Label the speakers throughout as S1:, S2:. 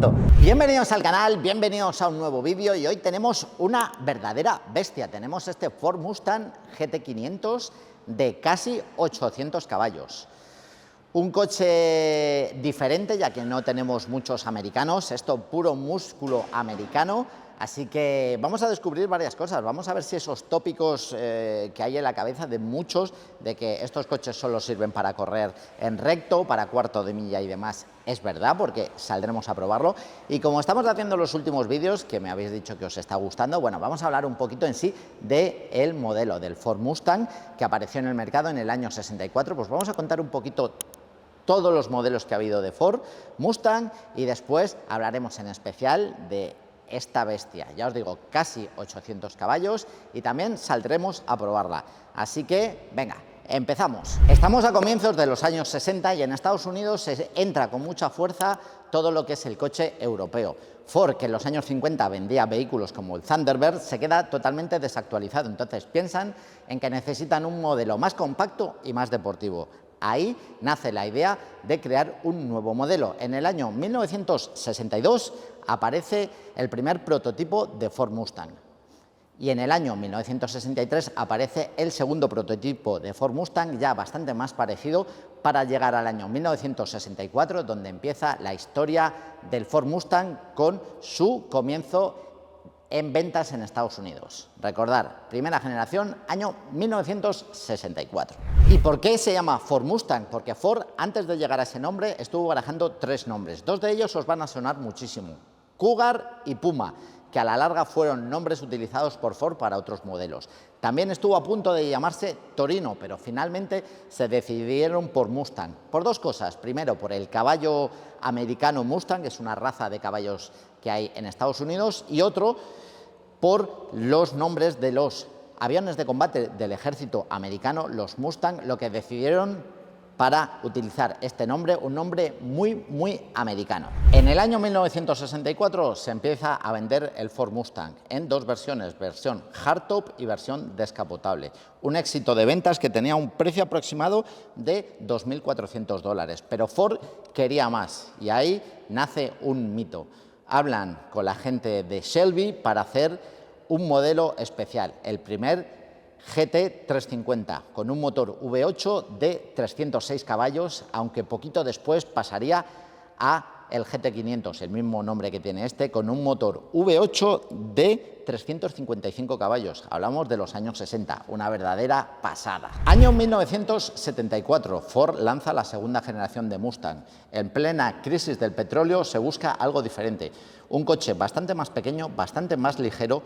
S1: pronto. Bienvenidos al canal, bienvenidos a un nuevo vídeo y hoy tenemos una verdadera bestia. Tenemos este Ford Mustang GT500 de casi 800 caballos. Un coche diferente, ya que no tenemos muchos americanos, esto puro músculo americano. Así que vamos a descubrir varias cosas, vamos a ver si esos tópicos que hay en la cabeza de muchos, de que estos coches solo sirven para correr en recto, para cuarto de milla y demás, es verdad, porque saldremos a probarlo. Y como estamos haciendo los últimos vídeos, que me habéis dicho que os está gustando, bueno, vamos a hablar un poquito en sí del modelo del Ford Mustang que apareció en el mercado en el año 64, pues vamos a contar un poquito todos los modelos que ha habido de Ford Mustang y después hablaremos en especial de esta bestia, ya os digo, casi 800 caballos y también saldremos a probarla. Así que, venga, empezamos. Estamos a comienzos de los años 60 y en Estados Unidos se entra con mucha fuerza todo lo que es el coche europeo. Ford, que en los años 50 vendía vehículos como el Thunderbird, se queda totalmente desactualizado. Entonces piensan en que necesitan un modelo más compacto y más deportivo. Ahí nace la idea de crear un nuevo modelo. En el año 1962 aparece el primer prototipo de Ford Mustang. Y en el año 1963 aparece el segundo prototipo de Ford Mustang, ya bastante más parecido, para llegar al año 1964, donde empieza la historia del Ford Mustang con su comienzo en ventas en Estados Unidos. Recordar, primera generación, año 1964. ¿Y por qué se llama Ford Mustang? Porque Ford, antes de llegar a ese nombre, estuvo barajando tres nombres. Dos de ellos os van a sonar muchísimo: Cougar y Puma, que a la larga fueron nombres utilizados por Ford para otros modelos. También estuvo a punto de llamarse Torino, pero finalmente se decidieron por Mustang. Por dos cosas. Primero, por el caballo americano Mustang, que es una raza de caballos que hay en Estados Unidos, y otro, por los nombres de los aviones de combate del ejército americano, los Mustang, lo que decidieron para utilizar este nombre, un nombre muy americano. En el año 1964 se empieza a vender el Ford Mustang en dos versiones, versión hardtop y versión descapotable. Un éxito de ventas que tenía un precio aproximado de $2.400, pero Ford quería más y ahí nace un mito. Hablan con la gente de Shelby para hacer un modelo especial, el primer GT350, con un motor V8 de 306 caballos, aunque poquito después pasaría a el GT500, el mismo nombre que tiene este, con un motor V8 de 355 caballos. Hablamos de los años 60, una verdadera pasada. Año 1974, Ford lanza la segunda generación de Mustang. En plena crisis del petróleo se busca algo diferente, un coche bastante más pequeño, bastante más ligero,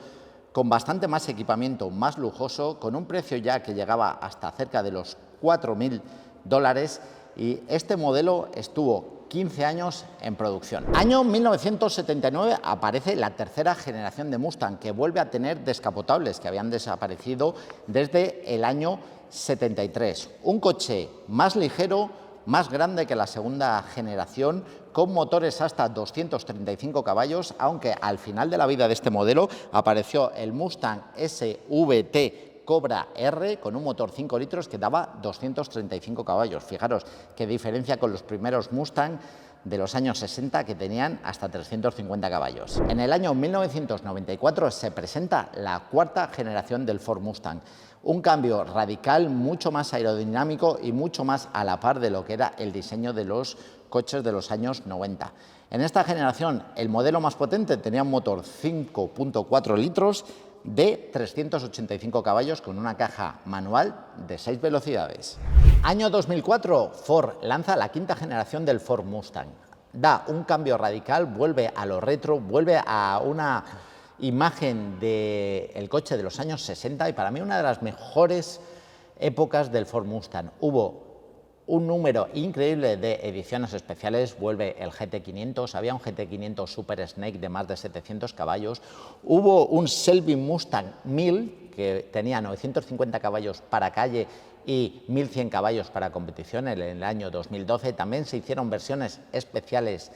S1: con bastante más equipamiento, más lujoso, con un precio ya que llegaba hasta cerca de los $4.000, y este modelo estuvo 15 años en producción. Año 1979 aparece la tercera generación de Mustang, que vuelve a tener descapotables que habían desaparecido desde el año 73. Un coche más ligero, más grande que la segunda generación, con motores hasta 235 caballos, aunque al final de la vida de este modelo apareció el Mustang SVT Cobra R con un motor 5 litros que daba 235 caballos. Fijaros qué diferencia con los primeros Mustang de los años 60 que tenían hasta 350 caballos. En el año 1994 se presenta la cuarta generación del Ford Mustang. Un cambio radical, mucho más aerodinámico y mucho más a la par de lo que era el diseño de los coches de los años 90. En esta generación, el modelo más potente tenía un motor 5.4 litros de 385 caballos con una caja manual de 6 velocidades. Año 2004, Ford lanza la quinta generación del Ford Mustang. Da un cambio radical, vuelve a lo retro, vuelve a una imagen del coche de los años 60 y para mí una de las mejores épocas del Ford Mustang. Hubo un número increíble de ediciones especiales, vuelve el GT500, había un GT500 Super Snake de más de 700 caballos, hubo un Shelby Mustang 1000 que tenía 950 caballos para calle y 1100 caballos para competición en el año 2012, también se hicieron versiones especiales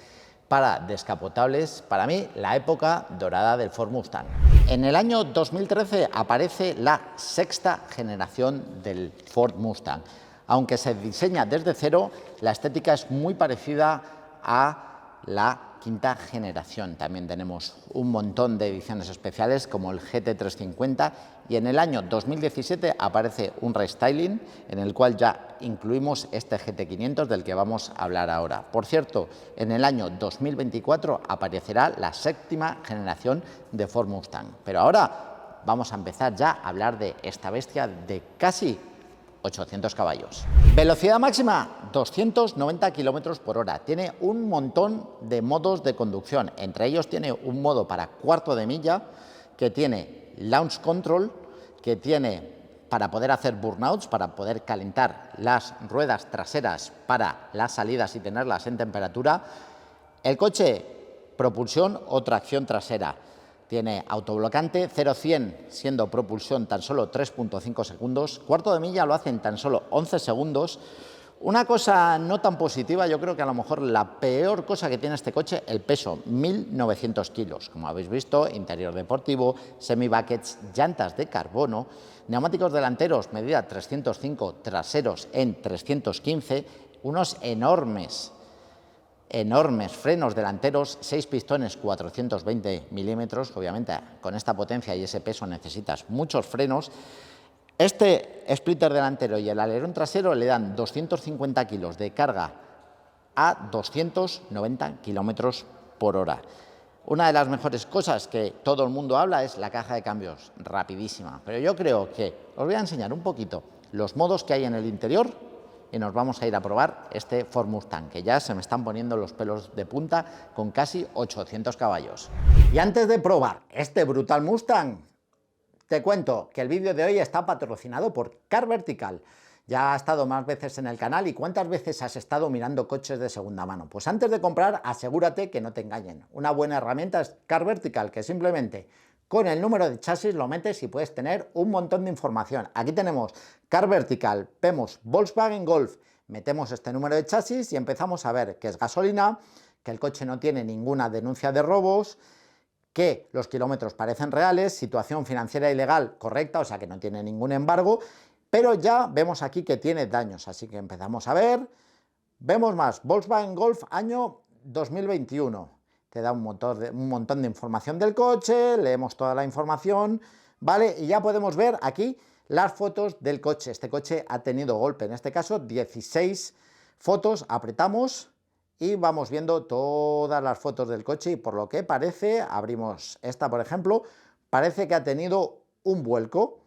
S1: para descapotables. Para mí, la época dorada del Ford Mustang. En el año 2013 aparece la sexta generación del Ford Mustang. Aunque se diseña desde cero, la estética es muy parecida a la quinta generación. También tenemos un montón de ediciones especiales como el GT350 y en el año 2017 aparece un restyling en el cual ya incluimos este GT500 del que vamos a hablar ahora. Por cierto, en el año 2024 aparecerá la séptima generación de Ford Mustang. Pero ahora vamos a empezar ya a hablar de esta bestia de casi 800 caballos. Velocidad máxima, 290 kilómetros por hora. Tiene un montón de modos de conducción. Entre ellos tiene un modo para cuarto de milla, que tiene launch control, que tiene para poder hacer burnouts, para poder calentar las ruedas traseras para las salidas y tenerlas en temperatura. El coche, propulsión o tracción trasera. Tiene autoblocante, 0-100 siendo propulsión tan solo 3.5 segundos, cuarto de milla lo hace en tan solo 11 segundos. Una cosa no tan positiva, yo creo que a lo mejor la peor cosa que tiene este coche, el peso, 1.900 kilos. Como habéis visto, interior deportivo, semi-buckets, llantas de carbono, neumáticos delanteros, medida 305, traseros en 315, unos enormes frenos delanteros, 6 pistones, 420 milímetros. Obviamente con esta potencia y ese peso necesitas muchos frenos. Este splitter delantero y el alerón trasero le dan 250 kilos de carga a 290 kilómetros por hora. Una de las mejores cosas que todo el mundo habla es la caja de cambios, rapidísima. Pero yo creo que os voy a enseñar un poquito los modos que hay en el interior y nos vamos a ir a probar este Ford Mustang, que ya se me están poniendo los pelos de punta con casi 800 caballos. Y antes de probar este brutal Mustang, te cuento que el vídeo de hoy está patrocinado por Car Vertical. Ya ha estado más veces en el canal y ¿cuántas veces has estado mirando coches de segunda mano? Pues antes de comprar, asegúrate que no te engañen. Una buena herramienta es Car Vertical, que simplemente con el número de chasis lo metes y puedes tener un montón de información. Aquí tenemos Car Vertical, vemos Volkswagen Golf, metemos este número de chasis y empezamos a ver que es gasolina, que el coche no tiene ninguna denuncia de robos, que los kilómetros parecen reales, situación financiera y legal correcta, o sea que no tiene ningún embargo, pero ya vemos aquí que tiene daños, así que empezamos a ver. Vemos más, Volkswagen Golf año 2021. Te da un montón de información del coche, leemos toda la información, ¿vale? Y ya podemos ver aquí las fotos del coche. Este coche ha tenido golpe, en este caso 16 fotos, apretamos y vamos viendo todas las fotos del coche y por lo que parece, abrimos esta por ejemplo, parece que ha tenido un vuelco,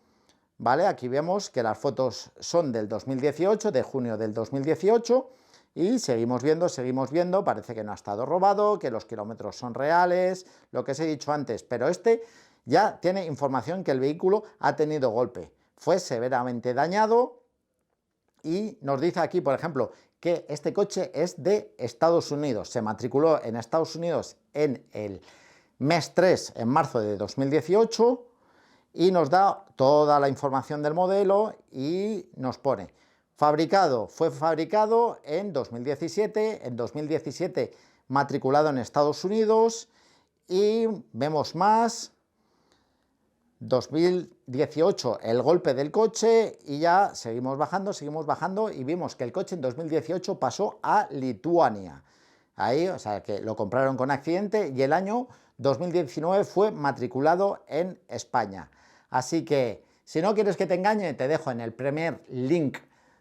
S1: ¿vale? Aquí vemos que las fotos son del 2018, de junio del 2018, y seguimos viendo, parece que no ha estado robado, que los kilómetros son reales, lo que os he dicho antes, pero este ya tiene información que el vehículo ha tenido golpe, fue severamente dañado y nos dice aquí, por ejemplo, que este coche es de Estados Unidos, se matriculó en Estados Unidos en el mes 3, en marzo de 2018, y nos da toda la información del modelo y nos pone fue fabricado en 2017, matriculado en Estados Unidos y vemos más, 2018 el golpe del coche y ya seguimos bajando y vimos que el coche en 2018 pasó a Lituania. Ahí, o sea que lo compraron con accidente y el año 2019 fue matriculado en España. Así que si no quieres que te engañe, te dejo en el primer link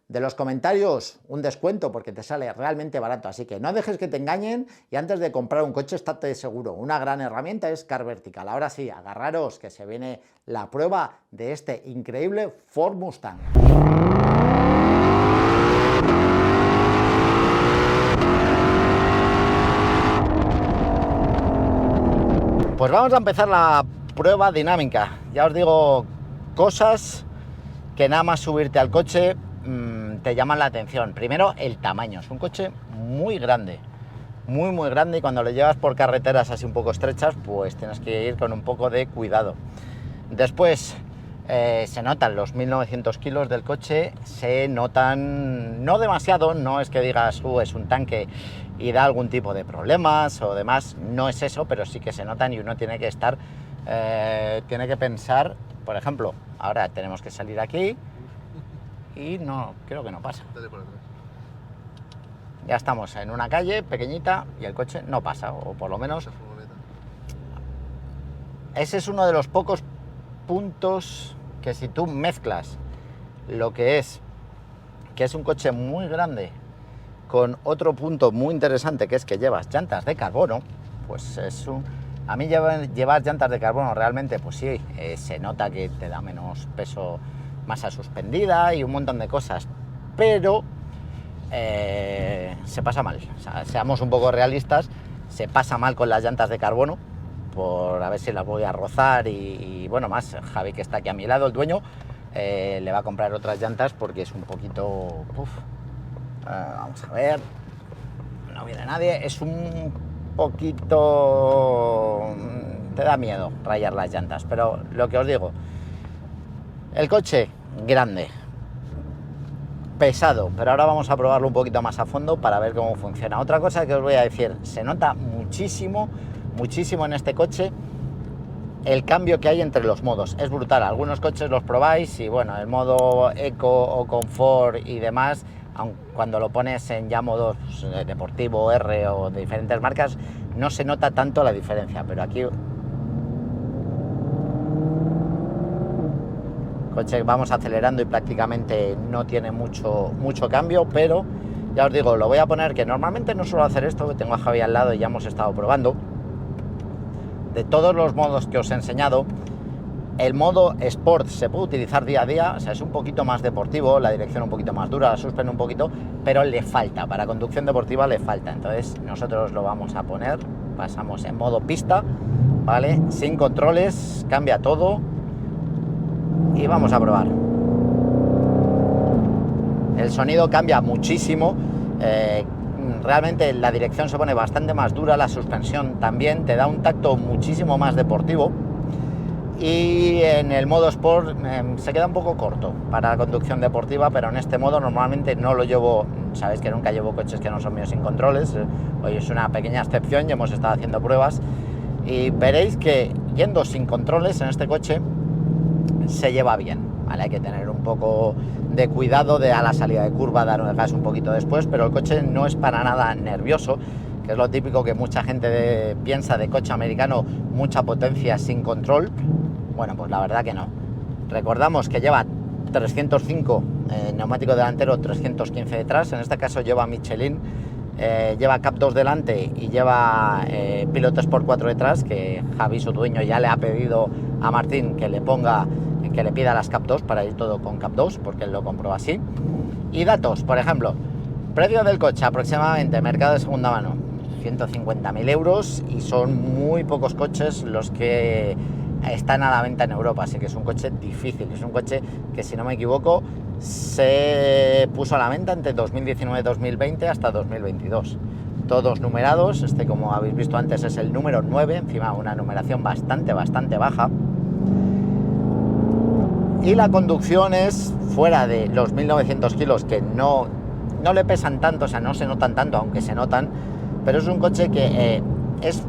S1: de los comentarios un descuento porque te sale realmente barato, así que no dejes que te engañen y antes de comprar un coche estate seguro. Una gran herramienta es Car Vertical. Ahora sí, agarraros que se viene la prueba de este increíble Ford Mustang. Pues vamos a empezar la prueba dinámica. Ya os digo cosas que nada más subirte al coche te llaman la atención. Primero, el tamaño. Es un coche muy grande, muy grande, y cuando lo llevas por carreteras así un poco estrechas, pues tienes que ir con un poco de cuidado. Después, se notan los 1.900 kilos del coche, se notan no demasiado, no es que digas, es un tanque y da algún tipo de problemas o demás, no es eso, pero sí que se notan y uno tiene que estar, tiene que pensar, por ejemplo, ahora tenemos que salir aquí, y no, creo que no pasa. Ya estamos en una calle pequeñita y el coche no pasa, o por lo menos... Ese es uno de los pocos puntos que si tú mezclas lo que es un coche muy grande con otro punto muy interesante, que es que llevas llantas de carbono, pues es un... A mí llevar llantas de carbono realmente, pues sí, se nota que te da menos peso, masa suspendida y un montón de cosas, pero se pasa mal. O sea, seamos un poco realistas, se pasa mal con las llantas de carbono, por a ver si las voy a rozar y bueno, más Javi, que está aquí a mi lado, el dueño, le va a comprar otras llantas porque es un poquito... vamos a ver, no viene nadie, es un poquito... te da miedo rayar las llantas, pero lo que os digo, el coche grande, pesado, pero ahora vamos a probarlo un poquito más a fondo para ver cómo funciona. Otra cosa que os voy a decir, se nota muchísimo en este coche el cambio que hay entre los modos, es brutal. Algunos coches los probáis y bueno, el modo eco o confort y demás, aun cuando lo pones en ya modos deportivo, R o de diferentes marcas, no se nota tanto la diferencia, pero aquí coche vamos acelerando y prácticamente no tiene mucho cambio, pero ya os digo, lo voy a poner, que normalmente no suelo hacer esto, que tengo a Javi al lado y ya hemos estado probando. De todos los modos que os he enseñado, el modo Sport se puede utilizar día a día, o sea, es un poquito más deportivo, la dirección un poquito más dura, la suspensión un poquito, pero le falta, para conducción deportiva le falta. Entonces nosotros lo vamos a poner, pasamos en modo pista, ¿vale? Sin controles, cambia todo y vamos a probar. El sonido cambia muchísimo, realmente la dirección se pone bastante más dura, la suspensión también, te da un tacto muchísimo más deportivo. Y en el modo Sport se queda un poco corto para la conducción deportiva, pero en este modo normalmente no lo llevo, sabéis que nunca llevo coches que no son míos sin controles, hoy es una pequeña excepción y hemos estado haciendo pruebas y veréis que yendo sin controles en este coche se lleva bien, ¿vale? Hay que tener un poco de cuidado de a la salida de curva, dar el gas un poquito después, pero el coche no es para nada nervioso, que es lo típico que mucha gente piensa de coche americano, mucha potencia sin control. Bueno, pues la verdad que no. Recordamos que lleva 305 neumático delantero, 315 detrás, en este caso lleva Michelin, lleva Cap 2 delante y lleva Pilot Sport 4 detrás, que Javi, su dueño, ya le ha pedido a Martín que le pida las Cap 2 para ir todo con Cap 2, porque él lo compró así. Y datos, por ejemplo, precio del coche aproximadamente, mercado de segunda mano, 150.000 euros, y son muy pocos coches los que están a la venta en Europa, así que es un coche difícil, es un coche que, si no me equivoco, se puso a la venta entre 2019-2020 hasta 2022, todos numerados. Este, como habéis visto antes, es el número 9, encima una numeración bastante baja, y la conducción es fuera de los 1900 kilos, que no le pesan tanto, o sea, no se notan tanto, aunque se notan, pero es un coche que es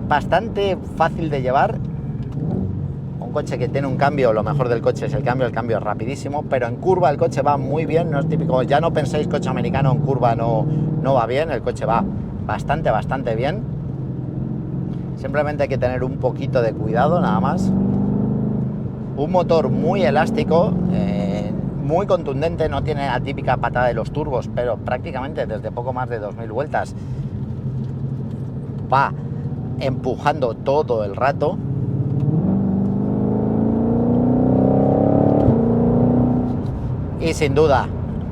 S1: bastante fácil de llevar, un coche que tiene un cambio, lo mejor del coche es el cambio es rapidísimo, pero en curva el coche va muy bien, no es típico, ya no penséis coche americano, en curva no va bien, el coche va bastante bien, simplemente hay que tener un poquito de cuidado, nada más. Un motor muy elástico, muy contundente, no tiene la típica patada de los turbos, pero prácticamente desde poco más de 2000 vueltas va empujando todo el rato. Y sin duda,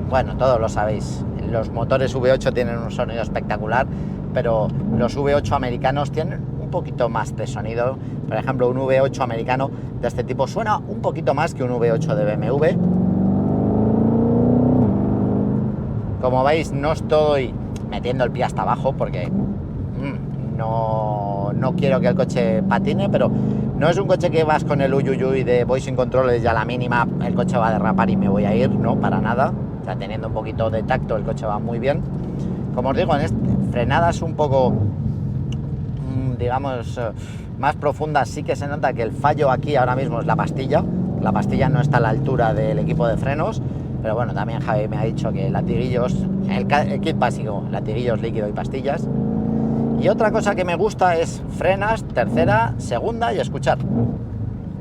S1: bueno, todos lo sabéis, los motores V8 tienen un sonido espectacular, pero los V8 americanos tienen un poquito más de sonido. Por ejemplo, un V8 americano de este tipo suena un poquito más que un V8 de BMW. Como veis, no estoy metiendo el pie hasta abajo porque no quiero que el coche patine, pero no es un coche que vas con el uyuyuy de voy sin controles y a la mínima el coche va a derrapar y me voy a ir, no, para nada. O sea, teniendo un poquito de tacto, el coche va muy bien. Como os digo, en frenadas un poco, digamos, más profundas, sí que se nota que el fallo aquí ahora mismo es la pastilla. La pastilla no está a la altura del equipo de frenos, pero bueno, también Javi me ha dicho que latiguillos, el kit básico, latiguillos, líquido y pastillas. Y otra cosa que me gusta es frenas, tercera, segunda y escuchar.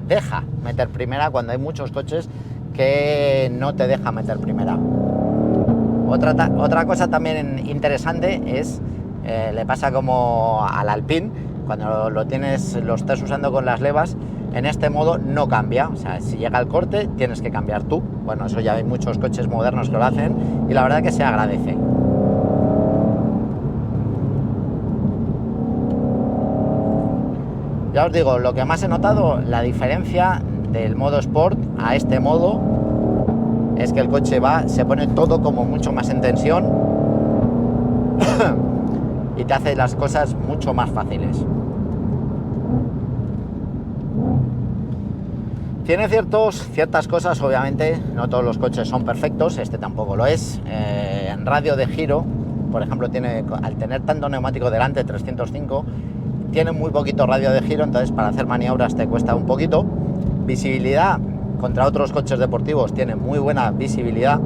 S1: Deja meter primera cuando hay muchos coches que no te deja meter primera. Otra cosa también interesante es, le pasa como al Alpine, cuando lo estás usando con las levas, en este modo no cambia, o sea, si llega el corte tienes que cambiar tú. Bueno, eso ya hay muchos coches modernos que lo hacen y la verdad que se agradece. Ya os digo, lo que más he notado, la diferencia del modo Sport a este modo, es que el coche se pone todo como mucho más en tensión y te hace las cosas mucho más fáciles. Tiene ciertas cosas, obviamente, no todos los coches son perfectos, este tampoco lo es. En radio de giro, por ejemplo, al tener tanto neumático delante, 305, tiene muy poquito radio de giro, entonces para hacer maniobras te cuesta un poquito. Visibilidad, contra otros coches deportivos, tiene muy buena visibilidad.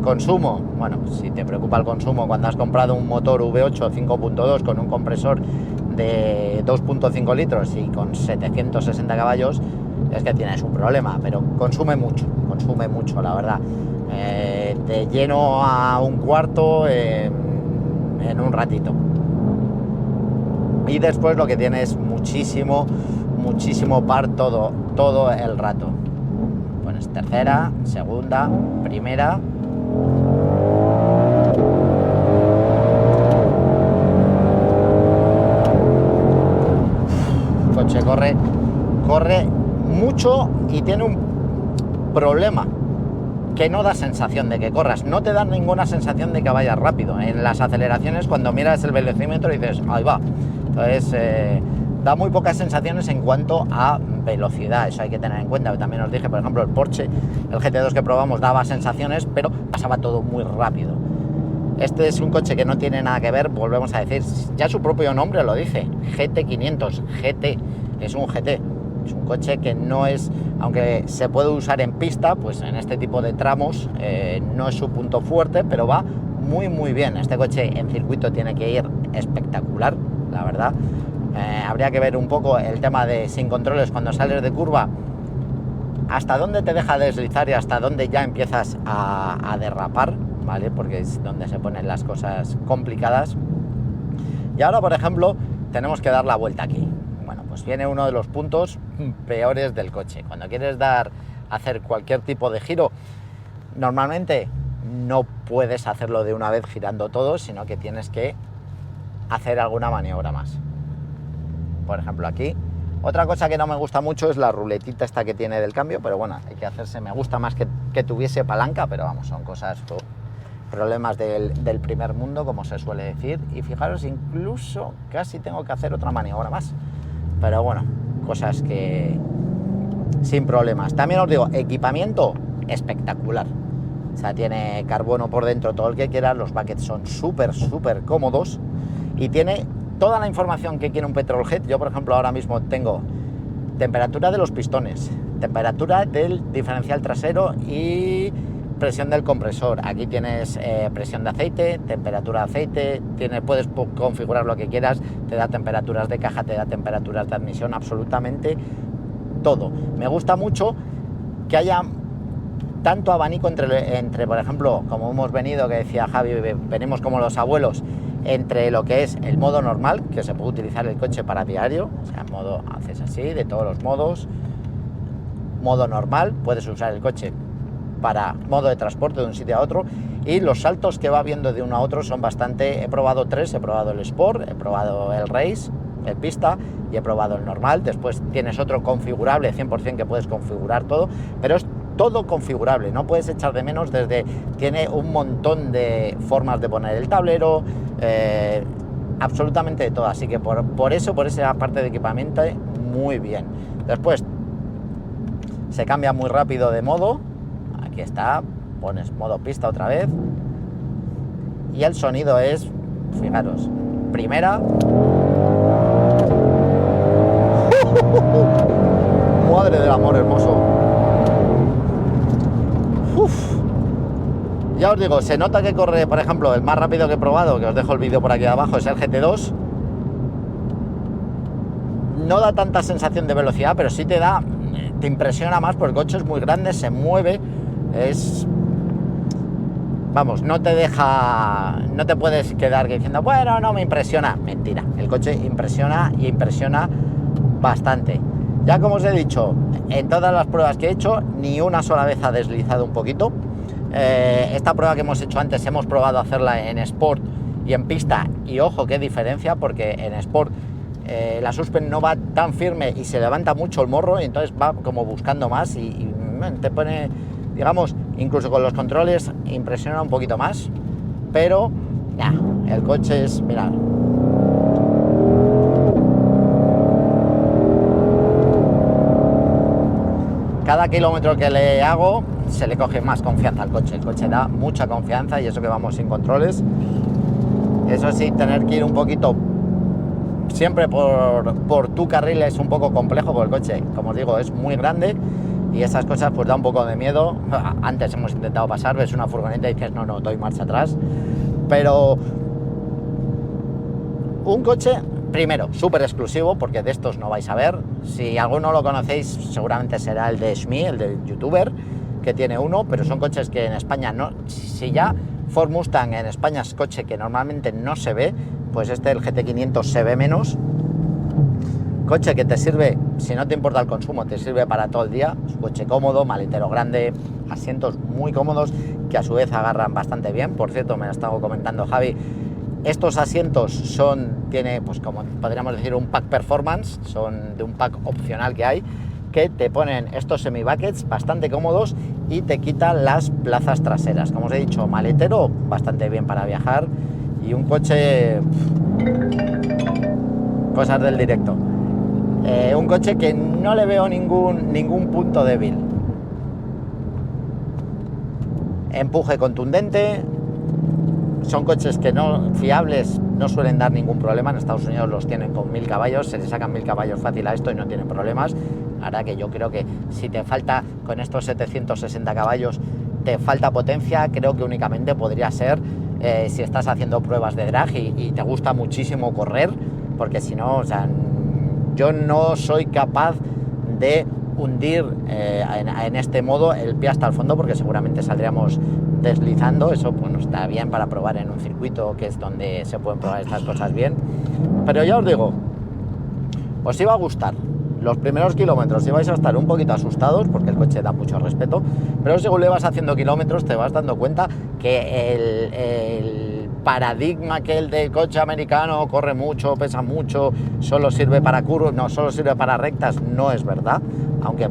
S1: Consumo, bueno, si te preocupa el consumo cuando has comprado un motor V8 5.2 con un compresor de 2.5 litros y con 760 caballos, es que tienes un problema, pero consume mucho, la verdad. Te lleno a un cuarto en un ratito. Y después lo que tiene es muchísimo par todo el rato. Pones tercera, segunda, primera. El coche corre mucho y tiene un problema, que no da sensación de que corras, no te da ninguna sensación de que vayas rápido. En las aceleraciones, cuando miras el velocímetro dices, ahí va. Entonces da muy pocas sensaciones en cuanto a velocidad, eso hay que tener en cuenta. También os dije, por ejemplo, el Porsche, el GT2 que probamos daba sensaciones, pero pasaba todo muy rápido. Este es un coche que no tiene nada que ver, volvemos a decir, ya su propio nombre lo dice, GT500, GT, es un GT. Es un coche que no es, aunque se puede usar en pista, pues en este tipo de tramos no es su punto fuerte, pero va muy bien. Este coche en circuito tiene que ir espectacular, la verdad. Habría que ver un poco el tema de sin controles cuando sales de curva, hasta dónde te deja deslizar y hasta dónde ya empiezas a derrapar, ¿vale? Porque es donde se ponen las cosas complicadas. Y ahora, por ejemplo, tenemos que dar la vuelta aquí. Bueno, pues viene uno de los puntos peores del coche. Cuando quieres hacer cualquier tipo de giro, normalmente no puedes hacerlo de una vez girando todo, sino que tienes que hacer alguna maniobra más. Por ejemplo, aquí. Otra cosa que no me gusta mucho es la ruletita esta que tiene del cambio, pero bueno, hay que hacerse. Me gusta más que tuviese palanca, pero vamos, son cosas, problemas del primer mundo, como se suele decir. Y fijaros, incluso casi tengo que hacer otra maniobra más. Pero bueno, cosas que sin problemas. También os digo, equipamiento espectacular. O sea, tiene carbono por dentro, todo el que quieras. Los buckets son súper cómodos y tiene toda la información que quiere un petrolhead. Yo, por ejemplo, ahora mismo tengo temperatura de los pistones, temperatura del diferencial trasero y presión del compresor. Aquí tienes presión de aceite, temperatura de aceite, puedes configurar lo que quieras, te da temperaturas de caja, te da temperaturas de admisión, absolutamente todo. Me gusta mucho que haya tanto abanico entre, por ejemplo, como hemos venido, que decía Javi, venimos como los abuelos, entre lo que es el modo normal, que se puede utilizar el coche para diario, o sea, modo, haces así, de todos los modos, modo normal, puedes usar el coche para modo de transporte de un sitio a otro, y los saltos que va viendo de uno a otro son bastante. He probado 3, he probado el Sport, he probado el Race, el pista, y he probado el normal. Después tienes otro configurable 100% que puedes configurar todo, pero es todo configurable, no puedes echar de menos. Tiene un montón de formas de poner el tablero, absolutamente de todo, así que por esa parte de equipamiento, muy bien. Después se cambia muy rápido de modo. Aquí está, pones modo pista otra vez y el sonido es, fijaros, primera. Madre del amor hermoso. ya os digo, se nota que corre, por ejemplo, el más rápido que he probado, que os dejo el vídeo por aquí abajo, es el GT2. No da tanta sensación de velocidad, pero sí te impresiona más porque el coche es muy grande, se mueve, vamos, no te puedes quedar diciendo, bueno, no me impresiona. Mentira, el coche impresiona y impresiona bastante. Ya como os he dicho, en todas las pruebas que he hecho, ni una sola vez ha deslizado un poquito. Esta prueba que hemos hecho antes, hemos probado hacerla en Sport y en pista, y ojo, qué diferencia, porque en Sport la suspen no va tan firme y se levanta mucho el morro, y entonces va como buscando más y te pone, digamos, incluso con los controles impresiona un poquito más, pero ya, el coche es, mirad. Cada kilómetro que le hago se le coge más confianza al coche. El coche da mucha confianza, y eso que vamos sin controles. Eso sí, tener que ir un poquito siempre por tu carril es un poco complejo, porque el coche, como os digo, es muy grande y esas cosas pues da un poco de miedo. Antes hemos intentado pasar, ves una furgoneta y dices no, doy marcha atrás. Pero un coche, primero, súper exclusivo, porque de estos no vais a ver. Si alguno lo conocéis, seguramente será el de Shmi, el del youtuber, que tiene uno, pero son coches que en España no. Si ya Ford Mustang en España es coche que normalmente no se ve, pues el GT500 se ve menos. Coche que te sirve, si no te importa el consumo, te sirve para todo el día. Es un coche cómodo, maletero grande, asientos muy cómodos, que a su vez agarran bastante bien. Por cierto, me lo estaba comentando Javi, estos asientos tiene, pues como podríamos decir, un pack performance, son de un pack opcional que hay, que te ponen estos semi-buckets bastante cómodos y te quitan las plazas traseras. Como os he dicho, maletero bastante bien para viajar, y un coche, cosas del directo, un coche que no le veo ningún punto débil. Empuje contundente. Son coches que no fiables, no suelen dar ningún problema. En Estados Unidos los tienen con 1000 caballos, se le sacan 1000 caballos fácil a esto y no tienen problemas. Ahora que yo creo que si te falta, con estos 760 caballos, te falta potencia, creo que únicamente podría ser si estás haciendo pruebas de drag y te gusta muchísimo correr, porque si no, o sea, yo no soy capaz de hundir en este modo el pie hasta el fondo, porque seguramente saldríamos deslizando. Eso bueno, está bien para probar en un circuito, que es donde se pueden probar estas cosas bien. Pero ya os digo, os iba a gustar. Los primeros kilómetros ibais a estar un poquito asustados, porque el coche da mucho respeto, pero según le vas haciendo kilómetros te vas dando cuenta que el paradigma que el del coche americano, corre mucho, pesa mucho, solo sirve para curvas, no, solo sirve para rectas, no es verdad. Aunque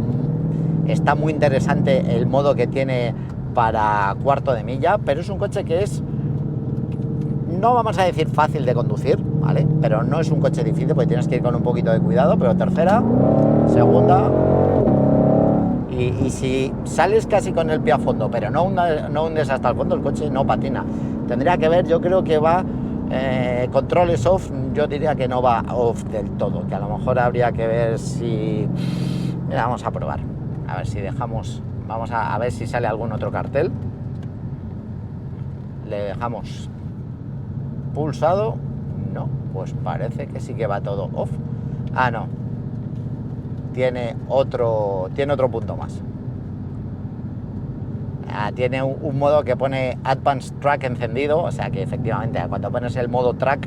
S1: está muy interesante el modo que tiene para cuarto de milla, pero es un coche que es, no vamos a decir fácil de conducir, ¿vale? Pero no es un coche difícil, porque tienes que ir con un poquito de cuidado. Pero tercera, segunda, y si sales casi con el pie a fondo, pero no hundes hasta el fondo, el coche no patina. Tendría que ver, yo creo que va controles off, yo diría que no va off del todo, que a lo mejor habría que ver si... Mira, vamos a probar, a ver si dejamos, vamos a ver si sale algún otro cartel. Le dejamos pulsado, no, pues parece que sí que va todo off. Ah, no, tiene otro punto más. Tiene un modo que pone Advanced Track encendido, o sea que efectivamente cuando pones el modo track,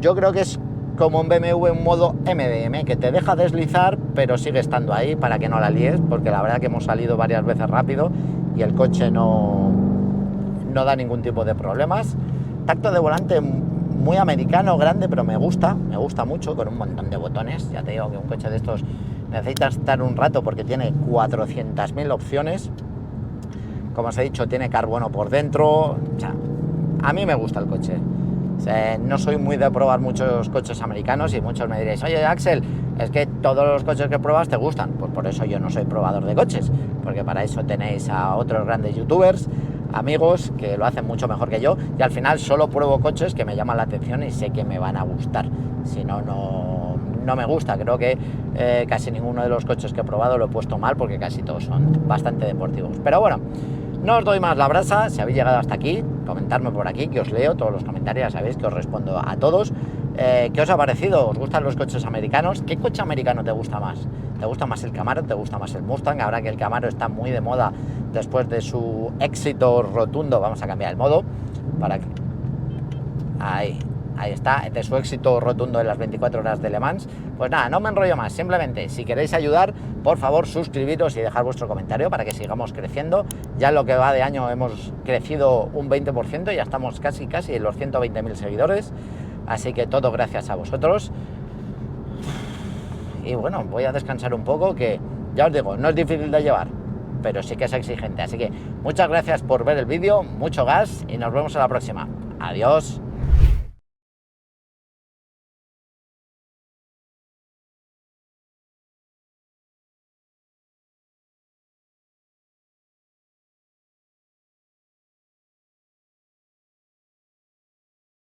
S1: yo creo que es como un BMW, un modo MDM, que te deja deslizar pero sigue estando ahí para que no la líes, porque la verdad que hemos salido varias veces rápido y el coche no da ningún tipo de problemas. Tacto de volante muy americano, grande, pero me gusta mucho, con un montón de botones. Ya te digo que un coche de estos necesita estar un rato porque tiene 400.000 opciones. Como os he dicho, tiene carbono por dentro. O sea, a mí me gusta el coche. O sea, no soy muy de probar muchos coches americanos, y muchos me diréis, oye Axel, es que todos los coches que pruebas te gustan. Pues por eso yo no soy probador de coches, porque para eso tenéis a otros grandes youtubers, amigos, que lo hacen mucho mejor que yo, y al final solo pruebo coches que me llaman la atención y sé que me van a gustar. Si no, no me gusta. Creo que casi ninguno de los coches que he probado lo he puesto mal, porque casi todos son bastante deportivos. Pero bueno, No os doy más la brasa, si habéis llegado hasta aquí, comentadme por aquí, que os leo todos los comentarios, sabéis que os respondo a todos. ¿Qué os ha parecido? ¿Os gustan los coches americanos? ¿Qué coche americano te gusta más? ¿Te gusta más el Camaro? ¿Te gusta más el Mustang? Ahora que el Camaro está muy de moda después de su éxito rotundo, vamos a cambiar el modo para que... Ahí está, de su éxito rotundo en las 24 horas de Le Mans. Pues nada, no me enrollo más, simplemente si queréis ayudar, por favor suscribiros y dejar vuestro comentario para que sigamos creciendo. Ya en lo que va de año hemos crecido un 20%, ya estamos casi en los 120.000 seguidores, así que todo gracias a vosotros. Y bueno, voy a descansar un poco, que ya os digo, no es difícil de llevar, pero sí que es exigente. Así que muchas gracias por ver el vídeo, mucho gas y nos vemos en la próxima. Adiós.